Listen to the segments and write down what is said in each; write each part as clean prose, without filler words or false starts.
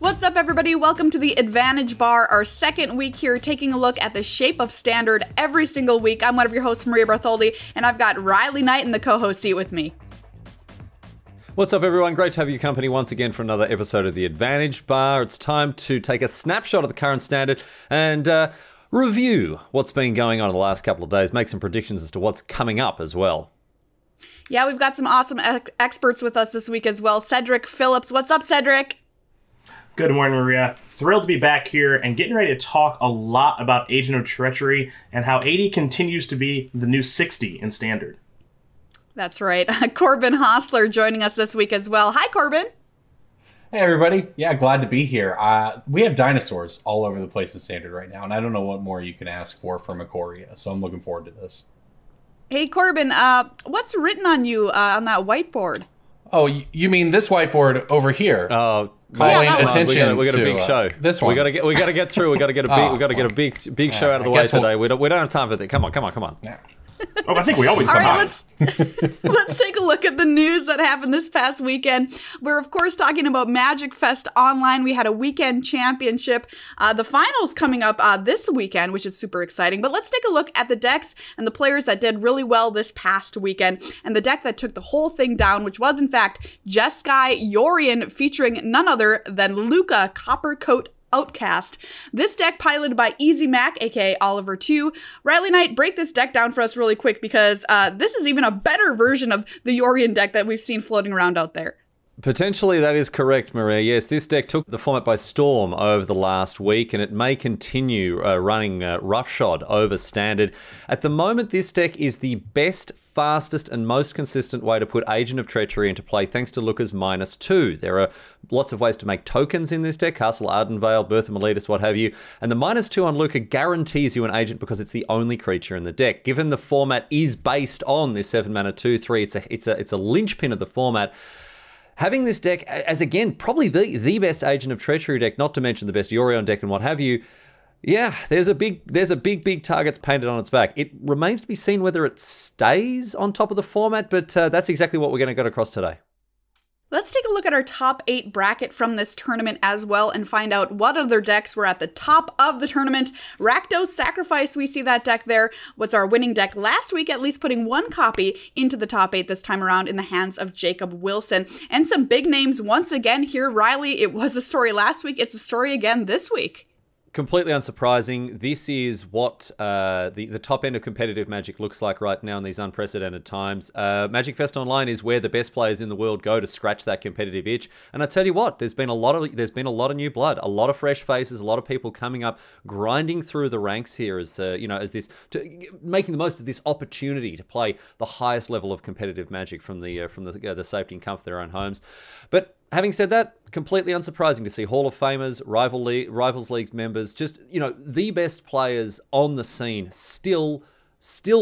What's up, everybody? Welcome to the Advantage Bar, our second week here, taking a look at the shape of Standard every single week. I'm one of your hosts, Maria Bartholdi, and I've got Riley Knight in the co-host seat with me. What's up, everyone? Great to have your company once again for another episode of the Advantage Bar. It's time to take a snapshot of the current Standard and review what's been going on in the last couple of days, make some predictions as to what's coming up as well. Yeah, we've got some awesome experts with us this week as well. Cedric Phillips. What's up, Cedric? Good morning, Maria. Thrilled to be back here and getting ready to talk a lot about Agent of Treachery and how 80 continues to be the new 60 in Standard. That's right. Corbin Hosler joining us this week as well. Hi, Corbin. Hey, everybody. Yeah, glad to be here. We have dinosaurs all over the place in Standard right now, and I don't know what more you can ask for from Ikoria, so I'm looking forward to this. Hey, Corbin, what's written on you on that whiteboard? Oh, you mean this whiteboard over here? Oh, calling attention. We got a big show. This one. We got to get through. We got to get a big show out of the way today. We don't have time for that. Come on. Yeah. Oh, I think we always come on. Let's take a look at the news that happened this past weekend. We're, of course, talking about MagicFest Online. We had a weekend championship. The finals coming up this weekend, which is super exciting. But let's take a look at the decks and the players that did really well this past weekend. And the deck that took the whole thing down, which was, in fact, Jeskai Yorion, featuring none other than Lukka Coppercoat Outcast. This deck piloted by Easy Mac, aka Oliver 2. Riley Knight, break this deck down for us really quick because this is even a better version of the Yorion deck that we've seen floating around out there. Potentially, that is correct, Maria. Yes, this deck took the format by storm over the last week, and it may continue running roughshod over Standard. At the moment, this deck is the best, fastest, and most consistent way to put Agent of Treachery into play, thanks to Lukka's -2. There are lots of ways to make tokens in this deck, Castle Ardenvale, Birth of Meletus, what have you, and the -2 on Lukka guarantees you an agent because it's the only creature in the deck. Given the format is based on this 7-mana 2/3, it's a linchpin of the format. Having this deck as, again, probably the best Agent of Treachery deck, not to mention the best Yorion deck and what have you, yeah, there's a big target painted on its back. It remains to be seen whether it stays on top of the format, but that's exactly what we're going to go across today. Let's take a look at our top 8 bracket from this tournament as well and find out what other decks were at the top of the tournament. Rakdos Sacrifice, we see that deck there, was our winning deck last week, at least putting one copy into the top 8 this time around in the hands of Jacob Wilson. And some big names once again here. Riley, it was a story last week. It's a story again this week. Completely unsurprising. This is what the top end of competitive Magic looks like right now in these unprecedented times. MagicFest Online is where the best players in the world go to scratch that competitive itch. And I tell you what, there's been a lot of new blood, a lot of fresh faces, a lot of people coming up, grinding through the ranks here as making the most of this opportunity to play the highest level of competitive Magic from the safety and comfort of their own homes. But having said that, completely unsurprising to see Hall of Famers, Rivals Leagues members, just, the best players on the scene still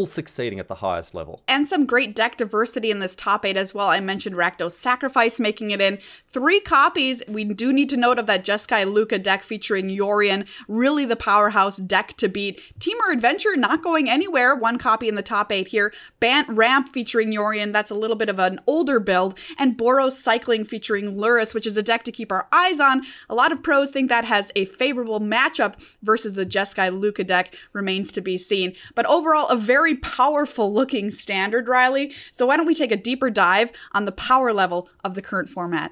succeeding at the highest level. And some great deck diversity in this top 8 as well. I mentioned Rakdos Sacrifice making it in. 3 copies. We do need to note of that Jeskai Lukka deck featuring Yorion. Really the powerhouse deck to beat. Temur Adventure not going anywhere. 1 copy in the top 8 here. Bant Ramp featuring Yorion. That's a little bit of an older build. And Boros Cycling featuring Lurrus, which is a deck to keep our eyes on. A lot of pros think that has a favorable matchup versus the Jeskai Lukka deck. Remains to be seen. But overall, a very powerful looking Standard, Riley. So why don't we take a deeper dive on the power level of the current format?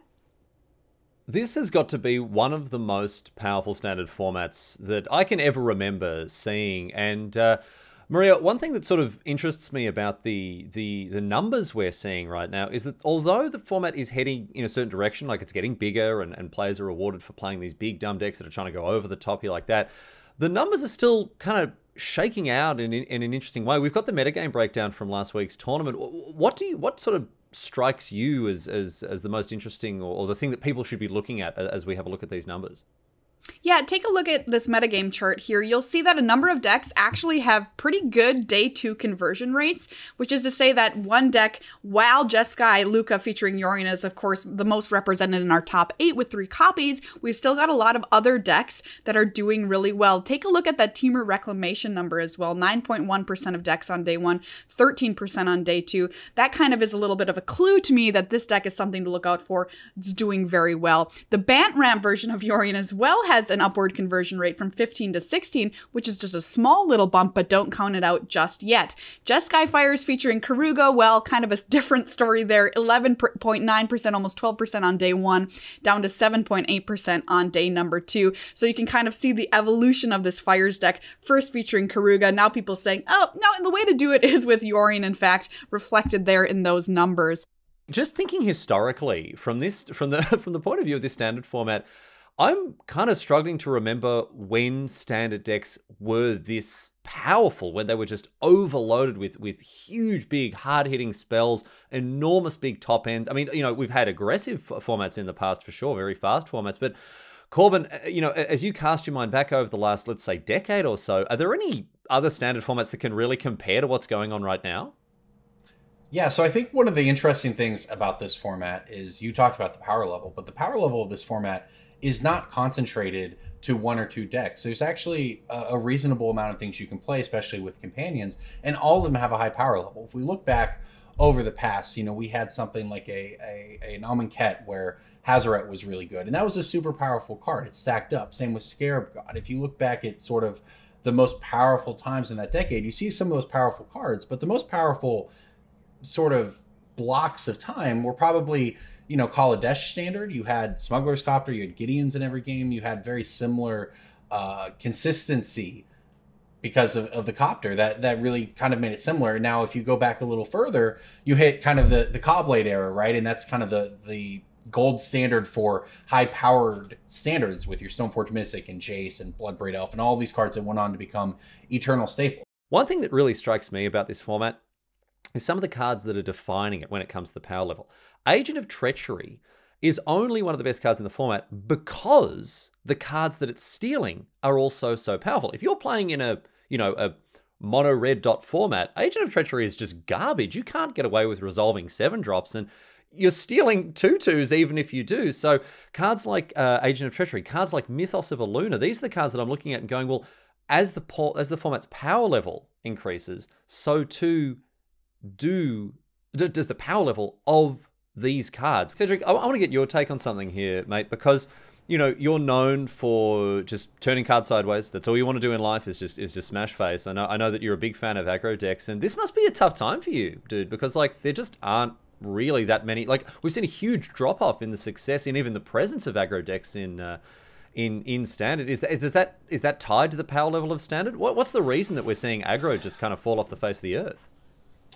This has got to be one of the most powerful Standard formats that I can ever remember seeing. And Maria, one thing that sort of interests me about the numbers we're seeing right now is that although the format is heading in a certain direction, like it's getting bigger and players are rewarded for playing these big dumb decks that are trying to go over the top here like that, the numbers are still kind of shaking out in an interesting way. We've got the metagame breakdown from last week's tournament. What sort of strikes you as the most interesting or the thing that people should be looking at as we have a look at these numbers? Yeah, take a look at this metagame chart here. You'll see that a number of decks actually have pretty good day 2 conversion rates, which is to say that one deck, while Jeskai Lukka featuring Yorion is, of course, the most represented in our top 8 with 3 copies, we've still got a lot of other decks that are doing really well. Take a look at that Teamer Reclamation number as well. 9.1% of decks on day 1, 13% on day 2. That kind of is a little bit of a clue to me that this deck is something to look out for. It's doing very well. The Bant Ramp version of Yorion as well has an upward conversion rate from 15 to 16, which is just a small little bump, but don't count it out just yet. Jeskai Fires featuring Karuga, well, kind of a different story there. 11.9%, almost 12% on day 1, down to 7.8% on day number 2. So you can kind of see the evolution of this Fires deck, first featuring Karuga, now people saying, oh, no, the way to do it is with Yorion, in fact, reflected there in those numbers. Just thinking historically, from the point of view of this standard format, I'm kind of struggling to remember when standard decks were this powerful, when they were just overloaded with huge, big, hard-hitting spells, enormous big top end. I mean, we've had aggressive formats in the past for sure, very fast formats, but Corbin, as you cast your mind back over the last, let's say, decade or so, are there any other standard formats that can really compare to what's going on right now? Yeah, so I think one of the interesting things about this format is you talked about the power level, but the power level of this format is not concentrated to 1 or 2 decks. There's actually a reasonable amount of things you can play, especially with companions, and all of them have a high power level. If we look back over the past, we had something like an Amonkhet where Hazoret was really good, and that was a super powerful card. It stacked up. Same with Scarab God. If you look back at sort of the most powerful times in that decade, you see some of those powerful cards, but the most powerful sort of blocks of time were probably Kaladesh Standard. You had Smuggler's Copter, you had Gideons in every game. You had very similar consistency because of the Copter. That really kind of made it similar. Now, if you go back a little further, you hit kind of the Cobblade era, right? And that's kind of the gold standard for high-powered standards with your Stoneforge Mystic and Jace and Bloodbraid Elf and all these cards that went on to become eternal staples. One thing that really strikes me about this format is some of the cards that are defining it when it comes to the power level. Agent of Treachery is only one of the best cards in the format because the cards that it's stealing are also so powerful. If you're playing in a mono red dot format, Agent of Treachery is just garbage. You can't get away with resolving 7-drops, and you're stealing 2/2s even if you do. So cards like Agent of Treachery, cards like Mythos of Aluna, these are the cards that I'm looking at and going, well, as the format's power level increases, so too does the power level of these cards. Cedric, I want to get your take on something here, mate, because you're known for just turning cards sideways. That's all you want to do in life is just smash face. I know that you're a big fan of aggro decks, and this must be a tough time for you, dude, because there just aren't really that many. We've seen a huge drop off in the success and even the presence of aggro decks in standard. Is that tied to the power level of standard? What's the reason that we're seeing aggro just kind of fall off the face of the earth?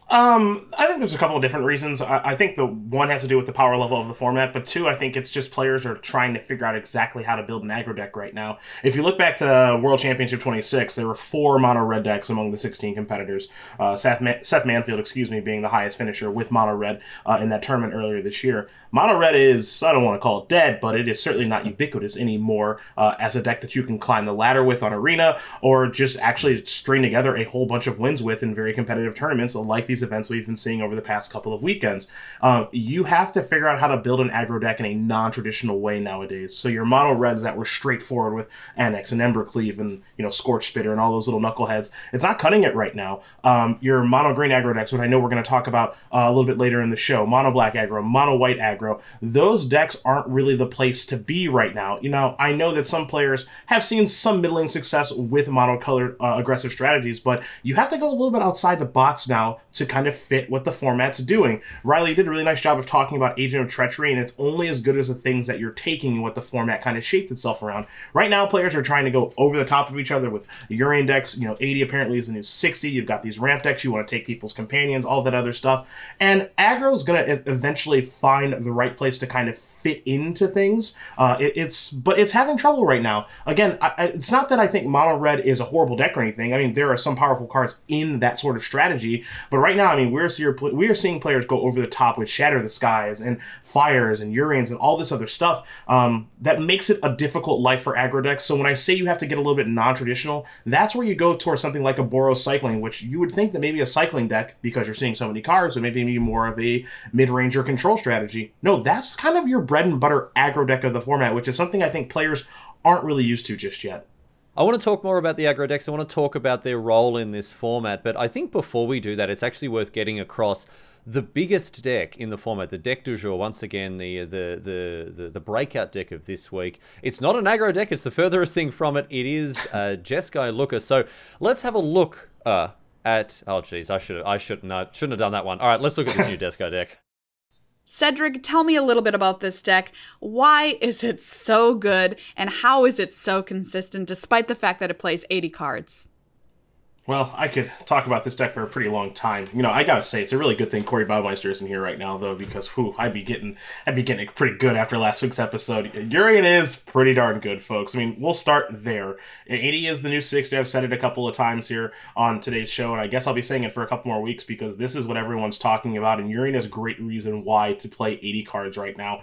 I think there's a couple of different reasons. I think the one has to do with the power level of the format, but 2, I think it's just players are trying to figure out exactly how to build an aggro deck right now. If you look back to World Championship 26, there were 4 mono red decks among the 16 competitors. Seth Manfield, being the highest finisher with mono red in that tournament earlier this year. Mono red is, I don't want to call it dead, but it is certainly not ubiquitous anymore as a deck that you can climb the ladder with on Arena, or just actually string together a whole bunch of wins with in very competitive tournaments like these events we've been seeing over the past couple of weekends. You have to figure out how to build an aggro deck in a non-traditional way nowadays. So your mono reds that were straightforward with Annex and Embercleave and Scorch Spitter and all those little knuckleheads, it's not cutting it right now. Your mono green aggro decks, which I know we're going to talk about a little bit later in the show, mono black aggro, mono white aggro, those decks aren't really the place to be right now. I know that some players have seen some middling success with monocolored aggressive strategies, but you have to go a little bit outside the box now to kind of fit what the format's doing. Riley did a really nice job of talking about Agent of Treachery, and it's only as good as the things that you're taking and what the format kind of shaped itself around. Right now, players are trying to go over the top of each other with Yorion decks. 80 apparently is the new 60. You've got these ramp decks. You want to take people's companions, all that other stuff. And aggro's going to eventually find the right place to kind of fit into things. But it's having trouble right now. Again, it's not that I think mono red is a horrible deck or anything. I mean, there are some powerful cards in that sort of strategy, but right now, I mean, we are seeing players go over the top with Shatter the Skies and Fires and Urions and all this other stuff that makes it a difficult life for aggro decks. So when I say you have to get a little bit non-traditional, that's where you go towards something like a Boros cycling, which you would think that maybe a cycling deck, because you're seeing so many cards, or maybe more of a mid-ranger control strategy. No, that's kind of your bread and butter aggro deck of the format, which is something I think players aren't really used to just yet. I want to talk more about the aggro decks. I want to talk about their role in this format, but I think before we do that, it's actually worth getting across the biggest deck in the format, the deck du jour. Once again, the breakout deck of this week. It's not an aggro deck; it's the furthest thing from it. It is Jeskai Lukka. So let's have a look at. Oh, geez, I shouldn't have done that one. All right, let's look at this new Jeskai deck. Cedric, tell me a little bit about this deck. Why is it so good, and how is it so consistent despite the fact that it plays 80 cards? Well, I could talk about this deck for a pretty long time. You know, I gotta say, it's a really good thing Corey Baumeister isn't here right now, though, because I'd be getting it pretty good after last week's episode. Yorion is pretty darn good, folks. I mean, we'll start there. 80 is the new 60. I've said it a couple of times here on today's show, and I guess I'll be saying it for a couple more weeks because this is what everyone's talking about, and Yorion is a great reason why to play 80 cards right now.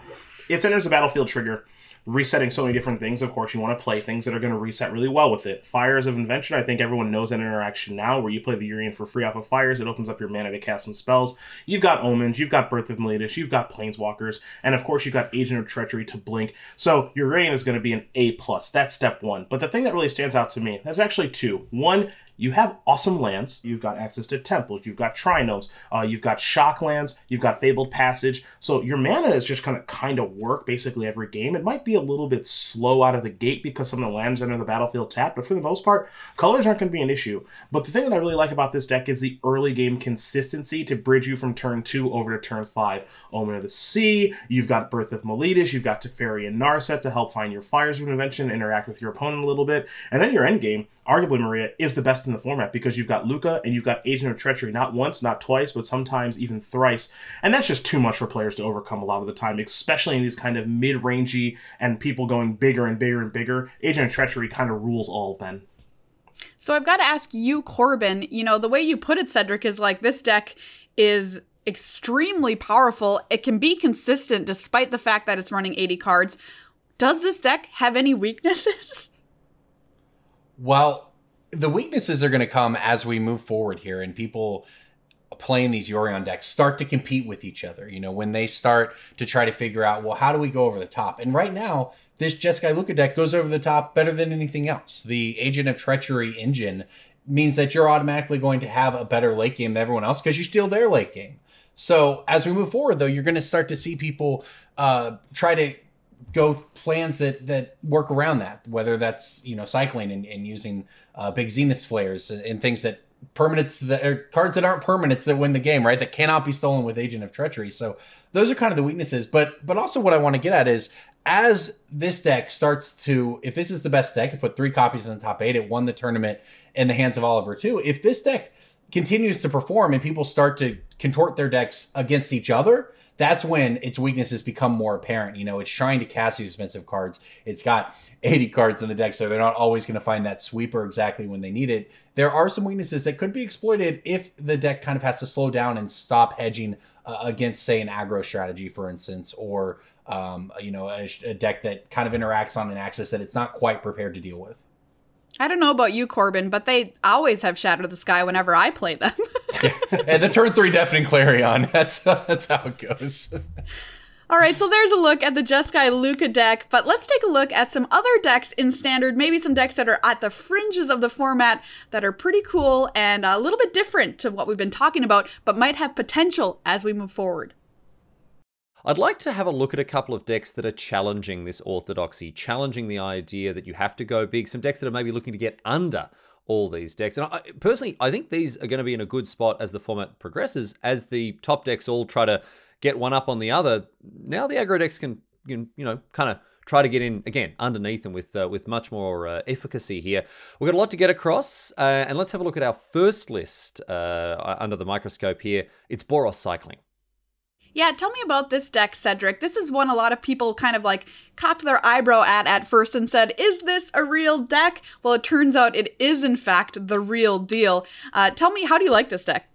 It enters the battlefield trigger, resetting so many different things. Of course, you want to play things that are going to reset really well with it. Fires of Invention, I think everyone knows that interaction now, where you play the Yorion for free off of Fires. It opens up your mana to cast some spells. You've got Omens, you've got Birth of Meletis, you've got Planeswalkers, and of course you've got Agent of Treachery to blink. So your Yorion is going to be an A+. That's step one. But the thing that really stands out to me, there's actually two. One, you have awesome lands. You've got access to temples. You've got trinomes. You've got shock lands. You've got Fabled Passage. So your mana is just kind of work basically every game. It might be a little bit slow out of the gate because some of the lands enter the battlefield tapped, but for the most part, colors aren't going to be an issue. But the thing that I really like about this deck is the early game consistency to bridge you from turn 2 over to turn 5. Omen of the Sea. You've got Birth of Meletis. You've got Teferi and Narset to help find your Fires of Invention, interact with your opponent a little bit. And then your end game, arguably, Maria, is the best in the format because you've got Lukka and you've got Agent of Treachery, not once, not twice, but sometimes even thrice. And that's just too much for players to overcome a lot of the time, especially in these kind of mid-rangey and people going bigger and bigger and bigger. Agent of Treachery kind of rules all, Ben. So I've got to ask you, Corbin, you know, the way you put it, Cedric, is like this deck is extremely powerful. It can be consistent despite the fact that it's running 80 cards. Does this deck have any weaknesses? Well, the weaknesses are going to come as we move forward here and people playing these Yorion decks start to compete with each other. You know, when they start to try to figure out, well, how do we go over the top? And right now, this Jeskai Lukka deck goes over the top better than anything else. The Agent of Treachery engine means that you're automatically going to have a better late game than everyone else because you steal their late game. So as we move forward, though, you're going to start to see people try to go plans that work around that, whether that's, you know, cycling and using big Zenith flares and things that permanents that are cards that aren't permanents that win the game, right? That cannot be stolen with Agent of Treachery. So those are kind of the weaknesses. But also what I want to get at is as this deck starts to, if this is the best deck, it put 3 copies in the top 8, it won the tournament in the hands of Oliver too. If this deck continues to perform and people start to contort their decks against each other, that's when its weaknesses become more apparent. You know, it's trying to cast these expensive cards. It's got 80 cards in the deck, so they're not always going to find that sweeper exactly when they need it. There are some weaknesses that could be exploited if the deck kind of has to slow down and stop hedging against, say, an aggro strategy, for instance, or, you know, a deck that kind of interacts on an axis that it's not quite prepared to deal with. I don't know about you, Corbin, but they always have Shatter the Sky whenever I play them. Yeah. And the turn 3 Deafening Clarion. That's how it goes. All right, so there's a look at the Jeskai Lukka deck, but let's take a look at some other decks in Standard, maybe some decks that are at the fringes of the format that are pretty cool and a little bit different to what we've been talking about, but might have potential as we move forward. I'd like to have a look at a couple of decks that are challenging this orthodoxy, challenging the idea that you have to go big, some decks that are maybe looking to get under all these decks. And personally, I think these are going to be in a good spot as the format progresses, as the top decks all try to get one up on the other. Now the aggro decks can you know, kind of try to get in, again, underneath them with much more efficacy here. We've got a lot to get across, and let's have a look at our first list under the microscope here. It's Boros Cycling. Yeah, tell me about this deck, Cedric. This is one a lot of people kind of like cocked their eyebrow at first and said, is this a real deck? Well, it turns out it is, in fact, the real deal. Tell me, how do you like this deck?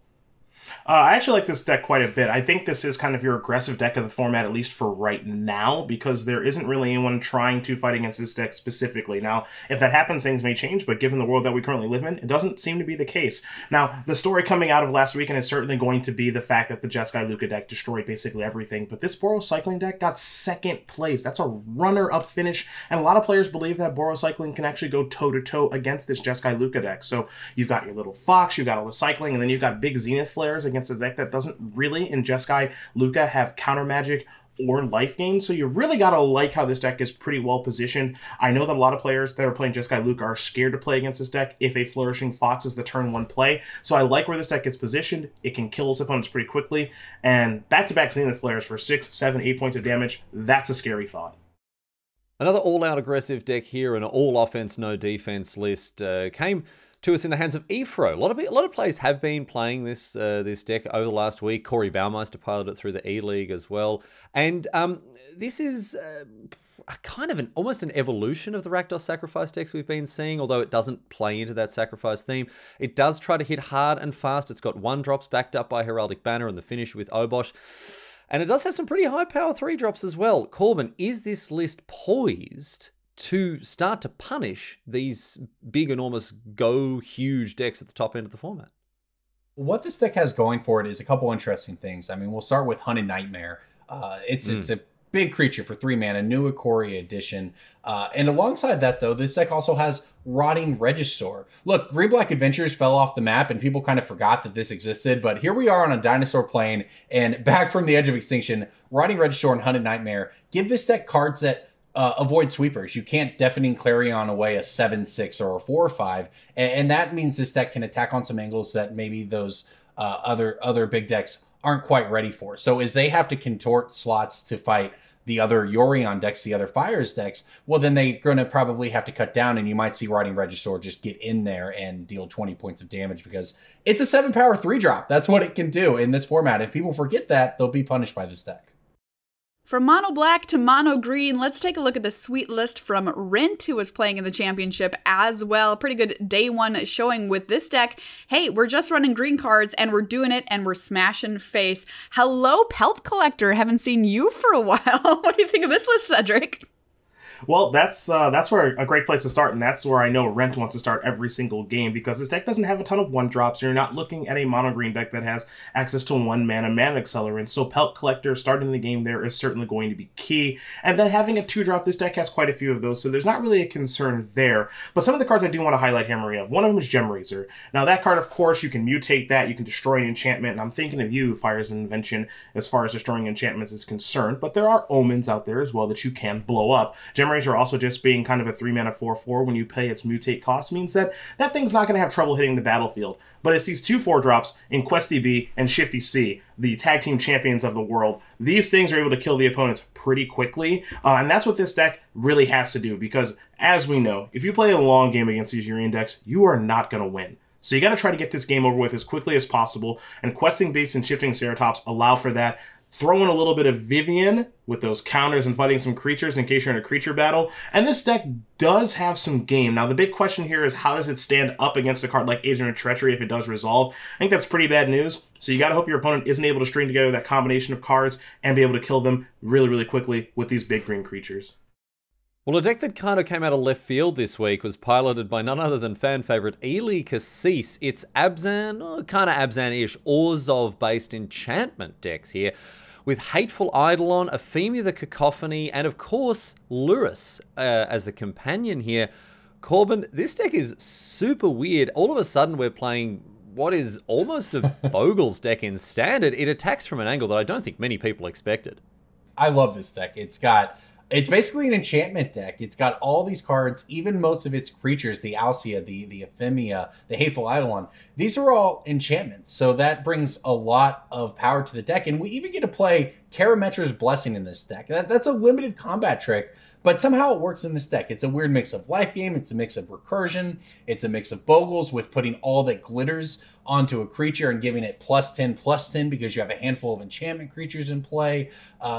I actually like this deck quite a bit. I think this is kind of your aggressive deck of the format, at least for right now, because there isn't really anyone trying to fight against this deck specifically. Now, if that happens, things may change, but given the world that we currently live in, it doesn't seem to be the case. Now, the story coming out of last weekend is certainly going to be the fact that the Jeskai Lukka deck destroyed basically everything, but this Boros Cycling deck got second place. That's a runner-up finish, and a lot of players believe that Boros Cycling can actually go toe-to-toe against this Jeskai Lukka deck. So you've got your little Fox, you've got all the cycling, and then you've got big Zenith Flares against a deck that doesn't really, in Jeskai Lukka, have counter magic or life gain. So you really gotta like how this deck is pretty well positioned. I know that a lot of players that are playing Jeskai Lukka are scared to play against this deck if a Flourishing Fox is the turn 1 play. So I like where this deck is positioned. It can kill its opponents pretty quickly, and back-to-back Zenith Flares for 6, 7, 8 points of damage, that's a scary thought. Another all-out aggressive deck here, an all-offense, no defense list came to us in the hands of Ephro. A lot of players have been playing this this deck over the last week. Corey Baumeister piloted it through the E-League as well. And this is kind of almost an evolution of the Rakdos Sacrifice decks we've been seeing, although it doesn't play into that Sacrifice theme. It does try to hit hard and fast. It's got 1-drops backed up by Heraldic Banner and the finish with Obosh. And it does have some pretty high power 3-drops as well. Corbin, is this list poised to start to punish these big, enormous, huge decks at the top end of the format? What this deck has going for it is a couple interesting things. I mean, we'll start with Hunted Nightmare. It's a big creature for 3 mana, new Ikoria edition. And alongside that, though, this deck also has Rotting Regisaur. Look, Green-Black Adventures fell off the map, and people kind of forgot that this existed, but here we are on a dinosaur plane, and back from the edge of extinction, Rotting Regisaur and Hunted Nightmare give this deck cards that avoid sweepers. You can't Deafening Clarion away a 7/6 or a 4/5, and that means this deck can attack on some angles that maybe those other big decks aren't quite ready for. So as they have to contort slots to fight the other Yorion decks, the other Fires decks, well, then they're going to probably have to cut down, and you might see Rotting Regisaur just get in there and deal 20 points of damage because it's a 7-power 3-drop. That's what it can do in this format. If people forget that, they'll be punished by this deck. From mono black to mono green, let's take a look at the sweet list from Rent, who was playing in the championship as well. Pretty good day one showing with this deck. Hey, we're just running green cards and we're doing it and we're smashing face. Hello, Pelt Collector. Haven't seen you for a while. What do you think of this list, Cedric? Well, that's where a great place to start, and that's where I know Rent wants to start every single game, because this deck doesn't have a ton of 1-drops. You're not looking at a mono-green deck that has access to 1-mana mana accelerant, so Pelt Collector starting the game there is certainly going to be key. And then having a 2-drop, this deck has quite a few of those, so there's not really a concern there. But some of the cards I do want to highlight here, Maria. One of them is Gemraiser. Now that card, of course, you can mutate that, you can destroy an enchantment, and I'm thinking of you, Fire's Invention, as far as destroying enchantments is concerned, but there are omens out there as well that you can blow up. Gemraiser also just being kind of a 3-mana 4/4 when you pay its mutate cost means that that thing's not going to have trouble hitting the battlefield. But it's these 2 4-drops in Questy B and Shifty C, the tag team champions of the world. These things are able to kill the opponents pretty quickly, and that's what this deck really has to do, because as we know, if you play a long game against these Yorion decks, you are not going to win. So you got to try to get this game over with as quickly as possible, and Questing Beasts and Shifting Ceratops allow for that. Throw in a little bit of Vivian with those counters and fighting some creatures in case you're in a creature battle. And this deck does have some game. Now, the big question here is how does it stand up against a card like Agent of Treachery if it does resolve? I think that's pretty bad news. So you got to hope your opponent isn't able to string together that combination of cards and be able to kill them really, really quickly with these big green creatures. Well, a deck that kind of came out of left field this week was piloted by none other than fan favorite Ely Cassis. It's Abzan, kind of Abzan-ish, Orzhov-based enchantment decks here, with Hateful Eidolon, Ephemia the Cacophony, and of course, Lurrus as the companion here. Corbin, this deck is super weird. All of a sudden, we're playing what is almost a Bogle's deck in Standard. It attacks from an angle that I don't think many people expected. I love this deck. It's basically an enchantment deck. It's got all these cards, even most of its creatures, the Alcia, the Ephemia, the Hateful Eidolon. These are all enchantments, so that brings a lot of power to the deck. And we even get to play Karametra's Blessing in this deck. That's a limited combat trick, but somehow it works in this deck. It's a weird mix of life game, it's a mix of recursion, it's a mix of Bogles with putting all that glitters onto a creature and giving it +10/+10 because you have a handful of enchantment creatures in play.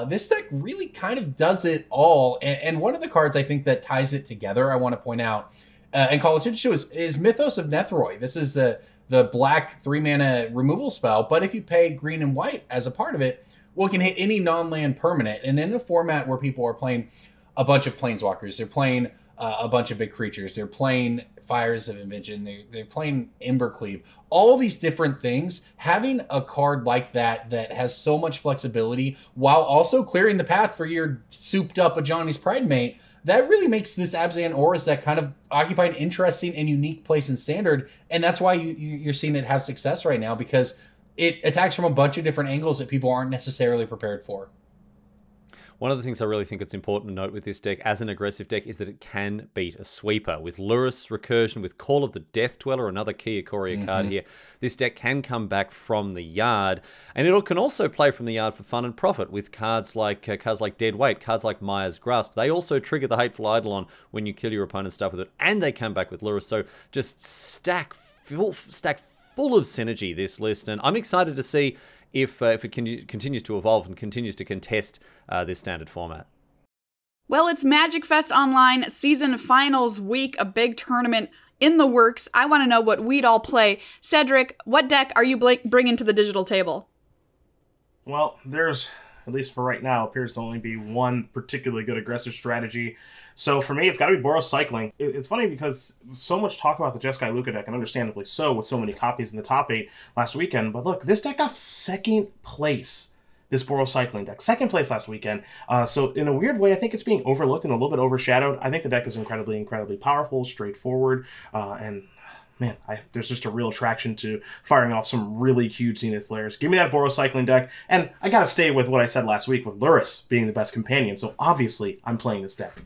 This deck really kind of does it all. And one of the cards I think that ties it together, I want to point out, and call attention to is Mythos of Nethroi. This is the the black 3-mana removal spell, but if you pay green and white as a part of it, well, it can hit any non-land permanent. And in a format where people are playing a bunch of planeswalkers, they're playing a bunch of big creatures, they're playing Fires of Invention, they're playing Embercleave, all these different things, having a card like that has so much flexibility while also clearing the path for your souped up Ajani's Pride mate, that really makes this Abzan Aura's deck kind of occupy an interesting and unique place in Standard. And that's why you're seeing it have success right now, because it attacks from a bunch of different angles that people aren't necessarily prepared for. One of the things I really think it's important to note with this deck as an aggressive deck is that it can beat a sweeper. With Lurrus, Recursion, with Call of the Death Dweller, another key Ikoria card here, this deck can come back from the yard. And it can also play from the yard for fun and profit with cards like Dead Weight, cards like Maya's Grasp. They also trigger the Hateful Eidolon when you kill your opponent's stuff with it, and they come back with Lurrus. So just stack full of synergy, this list. And I'm excited to see if it continues to evolve and continues to contest this Standard format. Well, it's MagicFest Online Season Finals week, a big tournament in the works. I want to know what we'd all play. Cedric, what deck are you bringing to the digital table? Well, there's, at least for right now, appears to only be one particularly good aggressive strategy. So for me, it's got to be Boros Cycling. It's funny because so much talk about the Jeskai Lukka deck, and understandably so, with so many copies in the top 8 last weekend. But look, this deck got second place, this Boros Cycling deck. Second place last weekend. So in a weird way, I think it's being overlooked and a little bit overshadowed. I think the deck is incredibly, incredibly powerful, straightforward, and man, there's just a real attraction to firing off some really huge Zenith flares. Give me that Boros Cycling deck, and I gotta stay with what I said last week with Lurrus being the best companion, so obviously I'm playing this deck.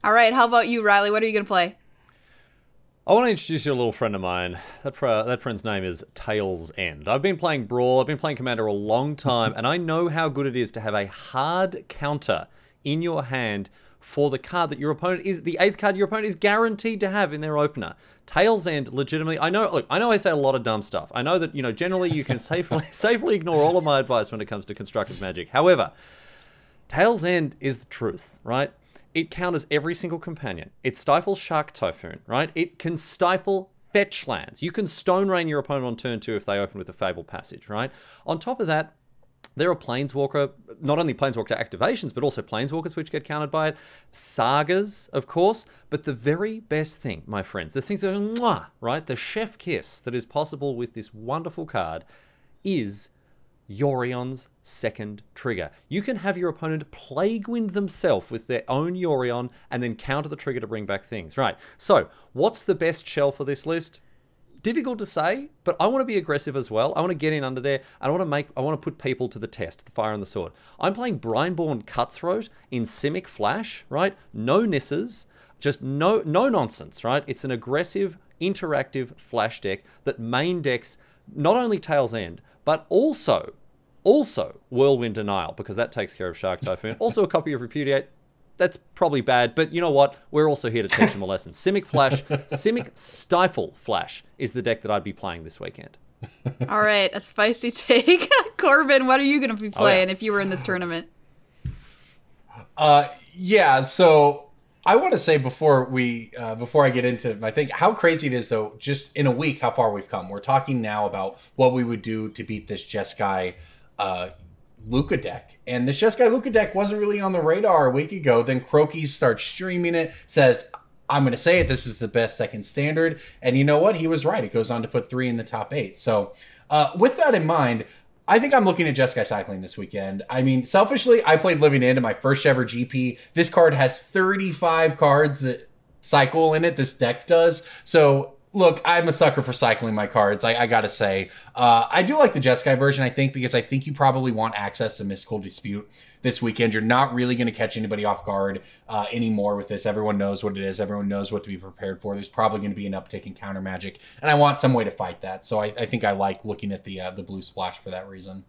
All right, how about you, Riley? What are you going to play? I want to introduce you to a little friend of mine. That friend's name is Tails End. I've been playing Brawl, I've been playing Commander a long time, and I know how good it is to have a hard counter in your hand for the card that your opponent is, the 8th card your opponent is guaranteed to have in their opener. Tails End, legitimately, I know I say a lot of dumb stuff. I know that, generally you can safely ignore all of my advice when it comes to constructed Magic. However, Tails End is the truth, right? It counters every single companion. It stifles Shark Typhoon, right? It can stifle fetch lands. You can Stone Rain your opponent on turn 2 if they open with a Fabled Passage, right? On top of that, there are Planeswalker, not only Planeswalker activations, but also Planeswalkers which get countered by it. Sagas, of course. But the very best thing, my friends, the things that are mwah, right? The chef kiss that is possible with this wonderful card is Yorion's second trigger. You can have your opponent Plaguewind themselves with their own Yorion and then counter the trigger to bring back things. Right, so what's the best shell for this list? Difficult to say, but I want to be aggressive as well. I want to get in under there, and I want to put people to the test, the fire and the sword. I'm playing Brineborn Cutthroat in Simic Flash, right? No nisses, just no nonsense, right? It's an aggressive, interactive flash deck that main decks not only Tails End, but also Whirlwind Denial, because that takes care of Shark Typhoon. Also a copy of Repudiate. That's probably bad, but you know what? We're also here to teach them a lesson. Simic Stifle Flash is the deck that I'd be playing this weekend. All right, a spicy take. Corbin, what are you going to be playing if you were in this tournament? Yeah, so I want to say before I get into my thing, how crazy it is, though, just in a week, how far we've come. We're talking now about what we would do to beat this Jeskai Lukka deck. And this Jeskai Lukka deck wasn't really on the radar a week ago. Then Croaky starts streaming it, says, I'm going to say it, this is the best deck in Standard. And you know what? He was right. It goes on to put 3 in the top 8. So with that in mind, I think I'm looking at Jeskai Cycling this weekend. I mean, selfishly, I played Living End in my first ever GP. This card has 35 cards that cycle in it. This deck does. So look, I'm a sucker for cycling my cards, I gotta say. I do like the Jeskai version, I think, because I think you probably want access to Mystical Dispute this weekend. You're not really going to catch anybody off guard anymore with this. Everyone knows what it is. Everyone knows what to be prepared for. There's probably going to be an uptick in counter magic, and I want some way to fight that. So I think I like looking at the blue splash for that reason.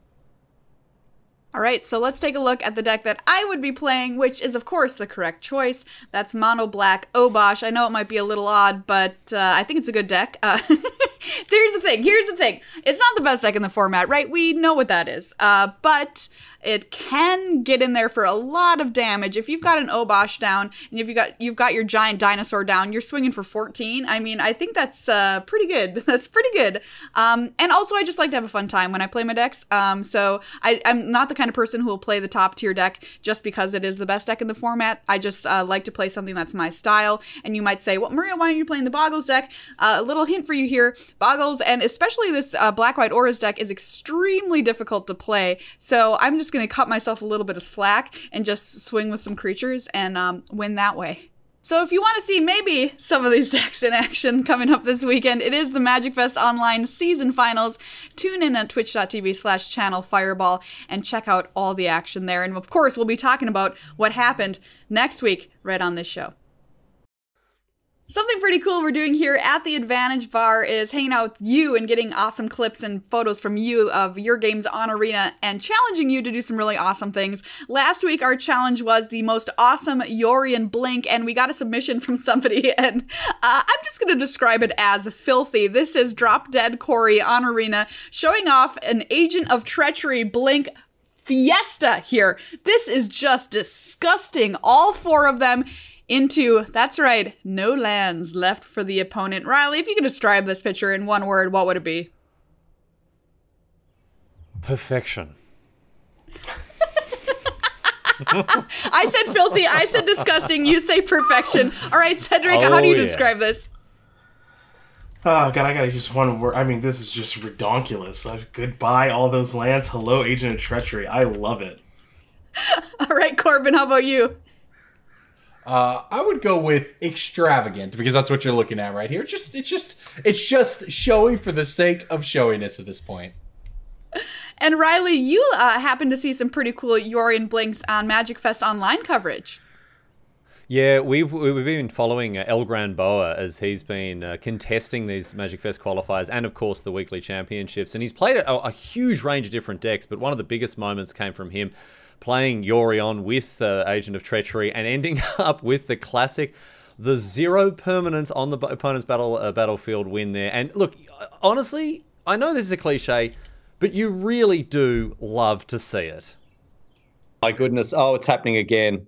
All right, so let's take a look at the deck that I would be playing, which is, of course, the correct choice. That's Mono Black Obosh. I know it might be a little odd, but I think it's a good deck. Here's the thing. It's not the best deck in the format, right? We know what that is. But it can get in there for a lot of damage. If you've got an Obosh down and if you've got your giant dinosaur down, you're swinging for 14. I mean, I think that's pretty good. That's pretty good. And also, I just like to have a fun time when I play my decks. So I'm not the kind of person who will play the top tier deck just because it is the best deck in the format. I just like to play something that's my style. And you might say, well, Maria, why aren't you playing the Boggles deck? A little hint for you here. Boggles, and especially this Black-White Auras deck, is extremely difficult to play. So I'm just going to cut myself a little bit of slack and just swing with some creatures and win that way. So if you want to see maybe some of these decks in action coming up this weekend, it is the MagicFest Online Season Finals. Tune in at twitch.tv/channelfireball and check out all the action there. And of course, we'll be talking about what happened next week right on this show. Something pretty cool we're doing here at the Advantage Bar is hanging out with you and getting awesome clips and photos from you of your games on Arena and challenging you to do some really awesome things. Last week, our challenge was the most awesome Yorion blink, and we got a submission from somebody, and I'm just going to describe it as filthy. This is Drop Dead Corey on Arena showing off an Agent of Treachery blink fiesta here. This is just disgusting. All four of them into, that's right, no lands left for the opponent. Riley, if you could describe this picture in one word, what would it be? Perfection. I said filthy, I said disgusting, you say perfection. All right, Cedric, how do you describe this? Oh, God, I gotta use one word. I mean, this is just redonkulous. Goodbye, all those lands. Hello, Agent of Treachery. I love it. All right, Corbin, how about you? I would go with extravagant because that's what you're looking at right here. It's just showing for the sake of showiness at this point. And Riley, you happen to see some pretty cool Yorion blinks on MagicFest Online coverage. Yeah, we've been following El Gran Boa as he's been contesting these MagicFest qualifiers and, of course, the weekly championships. And he's played a huge range of different decks, but one of the biggest moments came from him playing Yorion with Agent of Treachery and ending up with the classic, the 0 permanence on the opponent's battlefield win there. And look, honestly, I know this is a cliche, but you really do love to see it. My goodness. Oh, it's happening again.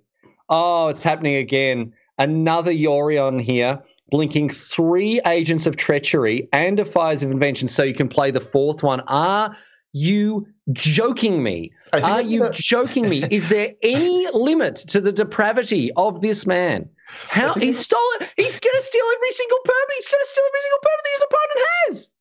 Oh, it's happening again. Another Yorion here, blinking 3 Agents of Treachery and a Fires of Invention so you can play the 4th one. Are you joking me? Are you joking me? Is there any limit to the depravity of this man? How he stole it? He's going to steal every single permanent. He's going to steal every single permanent his opponent has.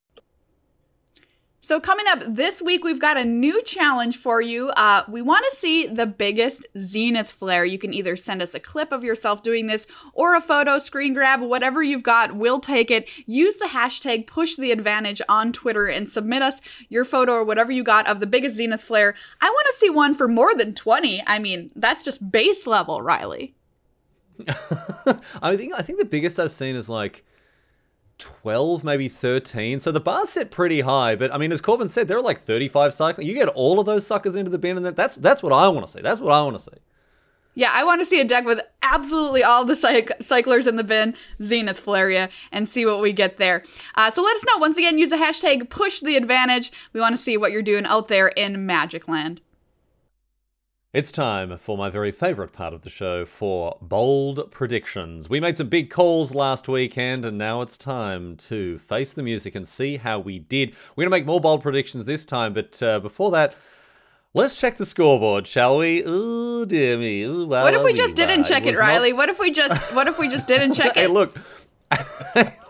So coming up this week, we've got a new challenge for you. We want to see the biggest Zenith flare. You can either send us a clip of yourself doing this or a photo, screen grab, whatever you've got, we'll take it. Use the hashtag PushTheAdvantage on Twitter and submit us your photo or whatever you got of the biggest Zenith flare. I want to see one for more than 20. I mean, that's just base level, Riley. I think the biggest I've seen is like 12, maybe 13. So the bar's set pretty high, but I mean, as Corbin said, there are like 35 cycling. You get all of those suckers into the bin, and that's what I want to see. That's what I want to see. Yeah, I want to see a deck with absolutely all the cyclers in the bin, Zenith Flaria, and see what we get there. So let us know. Once again, use the hashtag PushTheAdvantage. We want to see what you're doing out there in Magic Land. It's time for my very favorite part of the show, for bold predictions. We made some big calls last weekend, and now it's time to face the music and see how we did. We're going to make more bold predictions this time, but before that, let's check the scoreboard, shall we? Ooh, dear me. Ooh, what if we just didn't check it, Riley? What if we just didn't check it? Hey, look.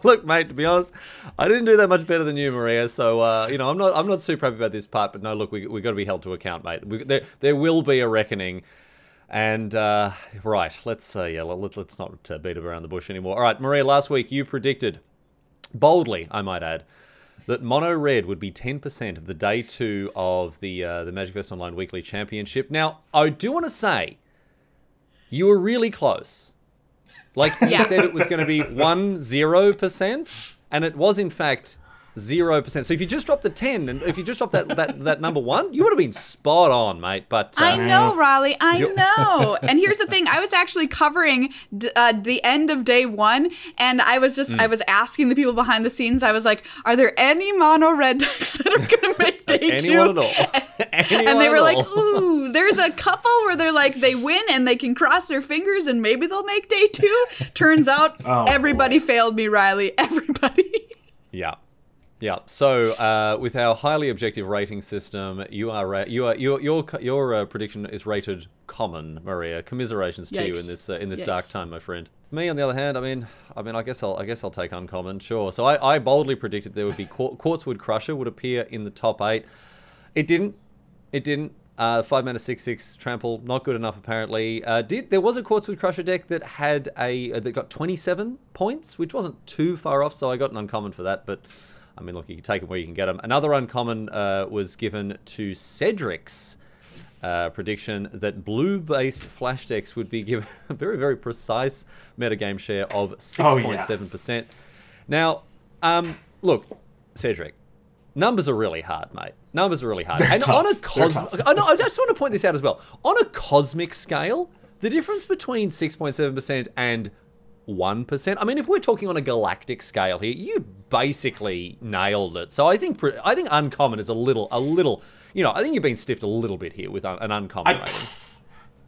Look, mate, to be honest, I didn't do that much better than you, Maria. So, I'm not super happy about this part. But no, look, we got to be held to account, mate. There will be a reckoning. And right, let's not beat around the bush anymore. All right, Maria, last week you predicted boldly, I might add, that mono red would be 10% of the day 2 of the MagicFest Online Weekly Championship. Now, I do want to say you were really close. Like you said, it was going to be 10%, and it was in fact 0%. So if you just dropped the 10, and if you just dropped that number 1, you would have been spot on, mate. But I know, Riley, I know. And here's the thing: I was actually covering the end of day 1, and I was I was asking the people behind the scenes. I was like, "Are there any mono red decks that are going to make day 2?" Anyone at all? And they were like, "Ooh, there's a couple where they're like they win and they can cross their fingers and maybe they'll make day 2." Turns out everybody failed me, Riley. Everybody. Yeah. Yeah. So with our highly objective rating system, your prediction is rated common, Maria. Commiserations to you in this dark time, my friend. Me, on the other hand, I mean, I guess I'll take uncommon, sure. So I boldly predicted there would be Quartzwood Crusher would appear in the top 8. It didn't. 5 mana 6/6 trample, not good enough apparently. There was a Quartzwood Crusher deck that had that got 27 points, which wasn't too far off, so I got an uncommon for that. But I mean, look, you can take them where you can get them. Another uncommon was given to Cedric's prediction that blue-based flash decks would be given a very, very precise metagame share of 6.7%. Now, look, Cedric, numbers are really hard, mate. Numbers are really hard. And on a cosmic... I just want to point this out as well. On a cosmic scale, the difference between 6.7% and 1%, I mean, if we're talking on a galactic scale here, you basically nailed it. So I think uncommon is a little, you know, I think you've been stiffed a little bit here with an uncommon rating.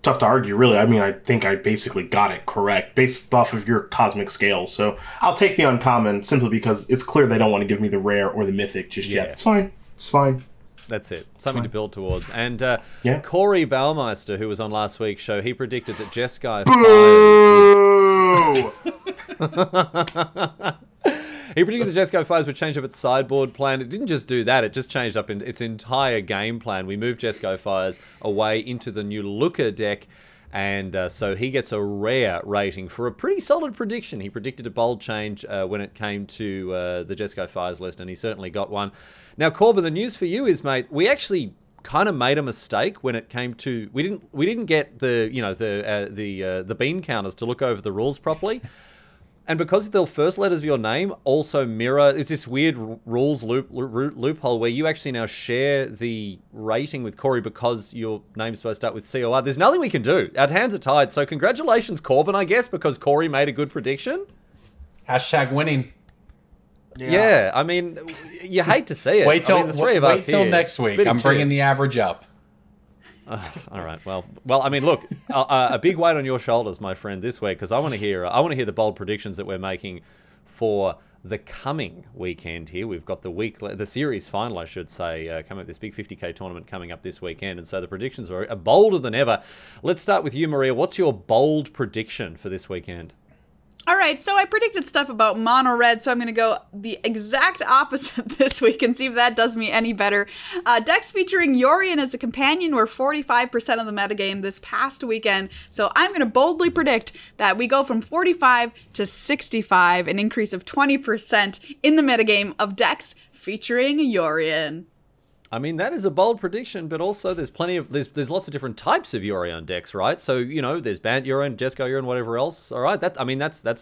Tough to argue, really. I mean, I think I basically got it correct based off of your cosmic scale. So I'll take the uncommon simply because it's clear they don't want to give me the rare or the mythic just yet. It's fine. It's fine. That's it. Something to build towards. And Corey Baumeister, who was on last week's show, he predicted that Jeskai Fires... He predicted the Jeskai Fires would change up its sideboard plan. It didn't just do that, it just changed up its entire game plan. We moved Jeskai Fires away into the new Lukka deck, and so he gets a rare rating for a pretty solid prediction. He predicted a bold change when it came to the Jeskai Fires list, and he certainly got one. Now, Corbin, the news for you is, mate, we actually kind of made a mistake when it came to we didn't get the bean counters to look over the rules properly. And because the first letters of your name also mirror, it's this weird rules loophole where you actually now share the rating with Corey because your name's supposed to start with COR. There's nothing we can do. Our hands are tied. So congratulations, Corbin, I guess, because Corey made a good prediction. Hashtag winning. Yeah, I mean, you hate to see it. Wait till here, next week. I'm bringing the average up. All right. Well. I mean, look, a big weight on your shoulders, my friend, this week, because I want to hear the bold predictions that we're making for the coming weekend. Here, we've got the series final, I should say, coming up. This big 50K tournament coming up this weekend, and so the predictions are bolder than ever. Let's start with you, Maria. What's your bold prediction for this weekend? All right, so I predicted stuff about mono red, so I'm going to go the exact opposite this week and see if that does me any better. Decks featuring Yorion as a companion were 45% of the metagame this past weekend, so I'm going to boldly predict that we go from 45 to 65, an increase of 20% in the metagame of decks featuring Yorion. I mean, that is a bold prediction, but also there's there's lots of different types of Yorion decks, right? So, you know, there's Bant Yorion, Jeskai Yorion, whatever else. All right, that's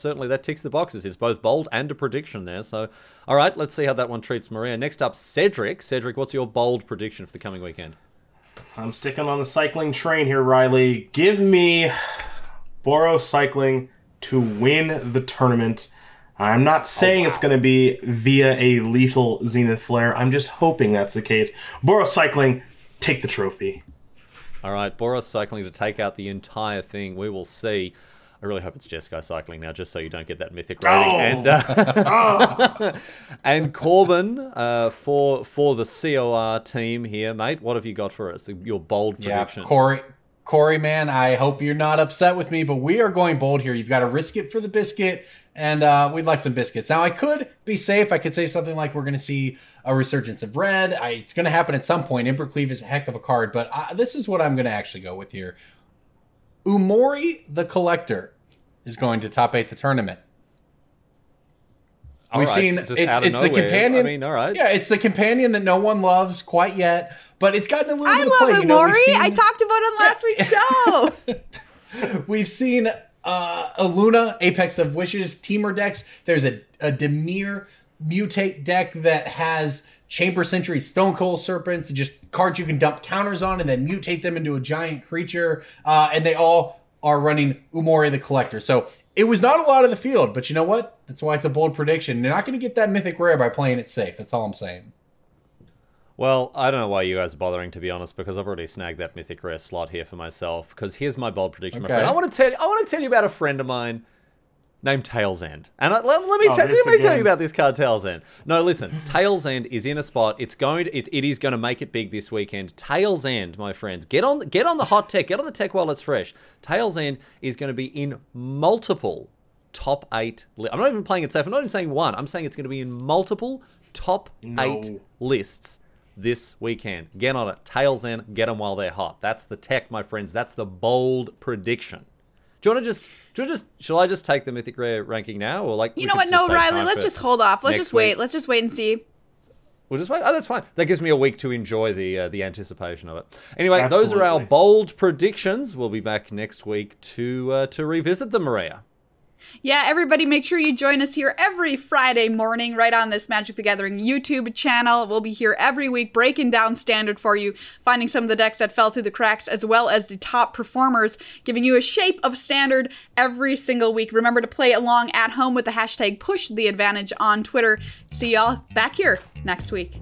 certainly, that ticks the boxes. It's both bold and a prediction there. So, all right, let's see how that one treats Maria. Next up, Cedric. Cedric, what's your bold prediction for the coming weekend? I'm sticking on the cycling train here, Riley. Give me Boros cycling to win the tournament. I'm not saying it's going to be via a lethal Zenith Flare. I'm just hoping that's the case. Boros cycling, take the trophy. All right, Boros cycling to take out the entire thing. We will see. I really hope it's Jeskai cycling now, just so you don't get that mythic rating. And Corbin, for the COR team here, mate, what have you got for us? Your bold prediction. Corey, man, I hope you're not upset with me, but we are going bold here. You've got to risk it for the biscuit, and we'd like some biscuits. Now, I could be safe. I could say something like we're going to see a resurgence of red. It's going to happen at some point. Embercleave is a heck of a card, but this is what I'm going to actually go with here. Umori the Collector is going to top 8 the tournament. We've seen it's the companion. I mean, all right. Yeah, it's the companion that no one loves quite yet, but it's gotten a little bit of play. I love Umori. I talked about it on last week's show. We've seen a Luna, Apex of Wishes, Teamer decks. There's a Dimir mutate deck that has Chamber Sentry, Stone Cold Serpents, just cards you can dump counters on and then mutate them into a giant creature. And they all are running Umori the Collector. So it was not a lot of the field, but you know what? That's why it's a bold prediction. You're not going to get that Mythic Rare by playing it safe. That's all I'm saying. Well, I don't know why you guys are bothering, to be honest, because I've already snagged that Mythic Rare slot here for myself. Because here's my bold prediction, my friend. I want to tell you about a friend of mine named Tail's End. And let me tell you about this card, Tail's End. No, listen, Tail's End is in a spot. It is going to make it big this weekend. Tail's End, my friends. Get on the hot tech. Get on the tech while it's fresh. Tail's End is going to be in multiple top 8. I'm not even playing it safe. I'm not even saying one. I'm saying it's going to be in multiple top 8 lists this weekend. Get on it. Tail's End. Get them while they're hot. That's the tech, my friends. That's the bold prediction. Do you want to shall I just take the Mythic Rare ranking now? Or like, you know what? No, Riley, let's just hold off. Let's just wait. Let's just wait and see. We'll just wait. Oh, that's fine. That gives me a week to enjoy the anticipation of it. Anyway, Those are our bold predictions. We'll be back next week to revisit them, Maria. Yeah, everybody, make sure you join us here every Friday morning right on this Magic the Gathering YouTube channel. We'll be here every week breaking down Standard for you, finding some of the decks that fell through the cracks, as well as the top performers, giving you a shape of Standard every single week. Remember to play along at home with the hashtag PushTheAdvantage on Twitter. See y'all back here next week.